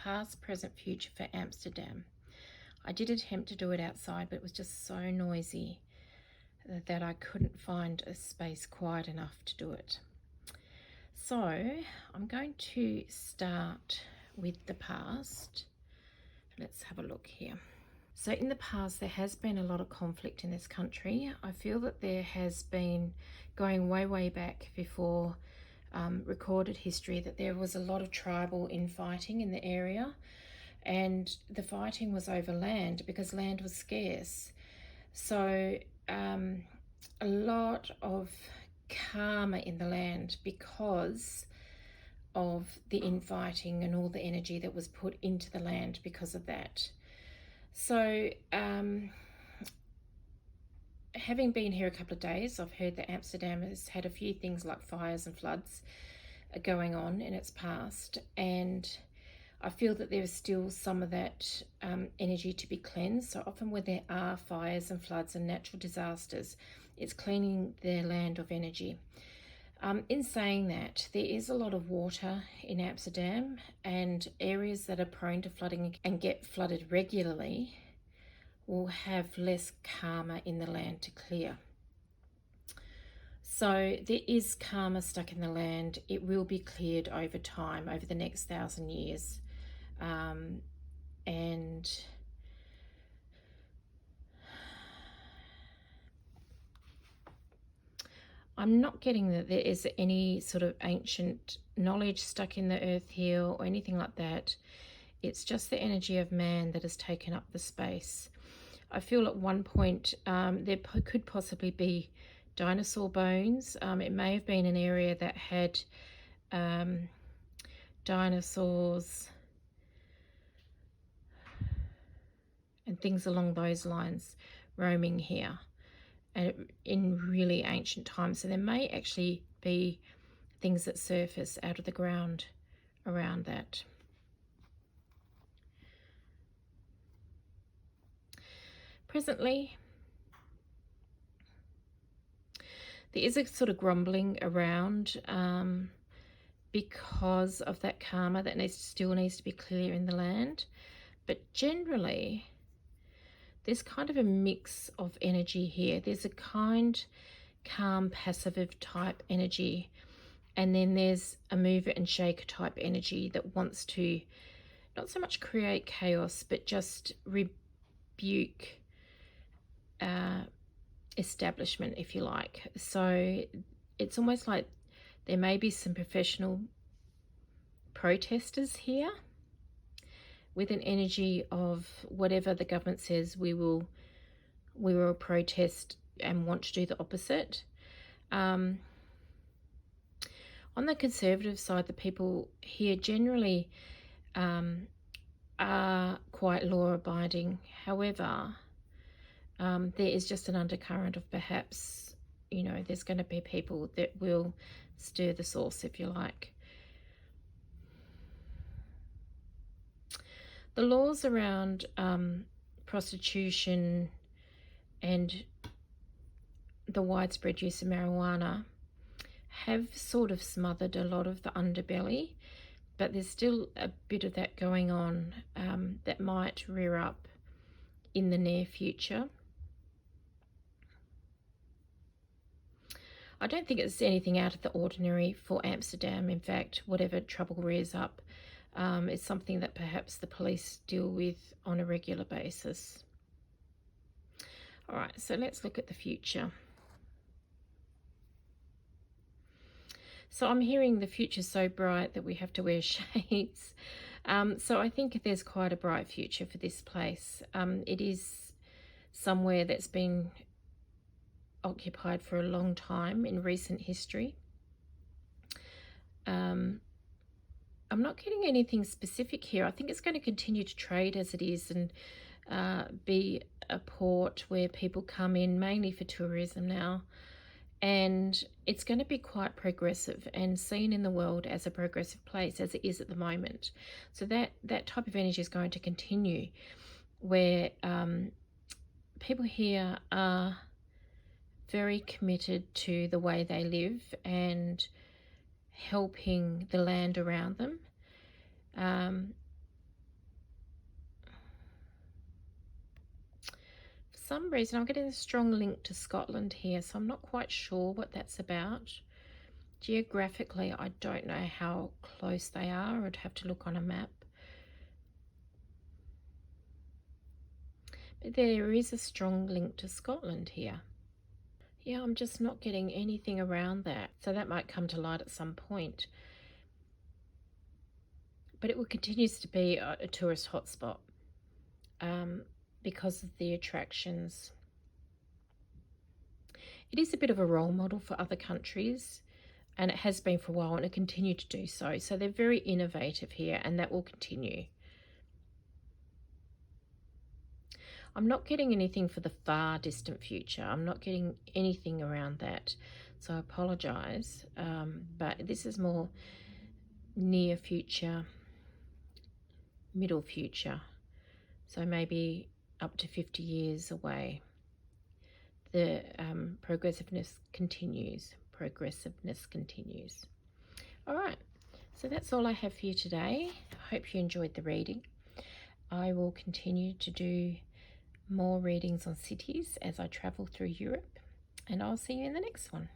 past, present, future for Amsterdam. I did attempt to do it outside, but it was just so noisy that I couldn't find a space quiet enough to do it. So I'm going to start with the past. Let's have a look here. So in the past, there has been a lot of conflict in this country. I feel that there has been, going way back before recorded history, that there was a lot of tribal infighting in the area, and the fighting was over land because land was scarce. So a lot of karma in the land because of the infighting and all the energy that was put into the land because of that. So having been here a couple of days, I've heard that Amsterdam has had a few things like fires and floods going on in its past, and I feel that there is still some of that energy to be cleansed. So often when there are fires and floods and natural disasters, it's cleaning their land of energy. In saying that, there is a lot of water in Amsterdam, and areas that are prone to flooding and get flooded regularly will have less karma in the land to clear. So there is karma stuck in the land. It will be cleared over time, over the next 1,000 years. And I'm not getting that there is any sort of ancient knowledge stuck in the earth here or anything like that. It's just the energy of man that has taken up the space. I feel at one point there could possibly be dinosaur bones. It may have been an area that had dinosaurs and things along those lines roaming here, and in really ancient times. So there may actually be things that surface out of the ground around that. Presently, there is a sort of grumbling around because of that karma that still needs to be clear in the land. But generally, there's kind of a mix of energy here. There's a kind, calm, passive type energy, and then there's a mover and shaker type energy that wants to not so much create chaos, but just rebuke establishment, if you like. So it's almost like there may be some professional protesters here with an energy of whatever the government says, we will protest and want to do the opposite. On the conservative side, the people here generally are quite law-abiding. However, there is just an undercurrent of perhaps, there's going to be people that will stir the sauce, if you like. The laws around prostitution and the widespread use of marijuana have sort of smothered a lot of the underbelly, but there's still a bit of that going on that might rear up in the near future. I don't think it's anything out of the ordinary for Amsterdam. In fact, whatever trouble rears up is something that perhaps the police deal with on a regular basis. All right, so let's look at the future. So I'm hearing the future's so bright that we have to wear shades. So I think there's quite a bright future for this place. It is somewhere that's been occupied for a long time in recent history. I'm not getting anything specific here. I think it's going to continue to trade as it is and be a port where people come in mainly for tourism now. And it's going to be quite progressive and seen in the world as a progressive place as it is at the moment. So that type of energy is going to continue, where people here are very committed to the way they live and helping the land around them. some reason I'm getting a strong link to Scotland here, so I'm not quite sure what that's about. Geographically, I don't know how close they are. I'd have to look on a map. But there is a strong link to Scotland here. Yeah, I'm just not getting anything around that. So that might come to light at some point. But it will continue to be a tourist hotspot because of the attractions. It is a bit of a role model for other countries, and it has been for a while, and it continue to do so. So they're very innovative here, and that will continue. I'm not getting anything for the far distant future. I'm not getting anything around that. So I apologise, but this is more near future, middle future. So maybe up to 50 years away. The progressiveness continues. All right, so that's all I have for you today. I hope you enjoyed the reading. I will continue to do more readings on cities as I travel through Europe, and I'll see you in the next one.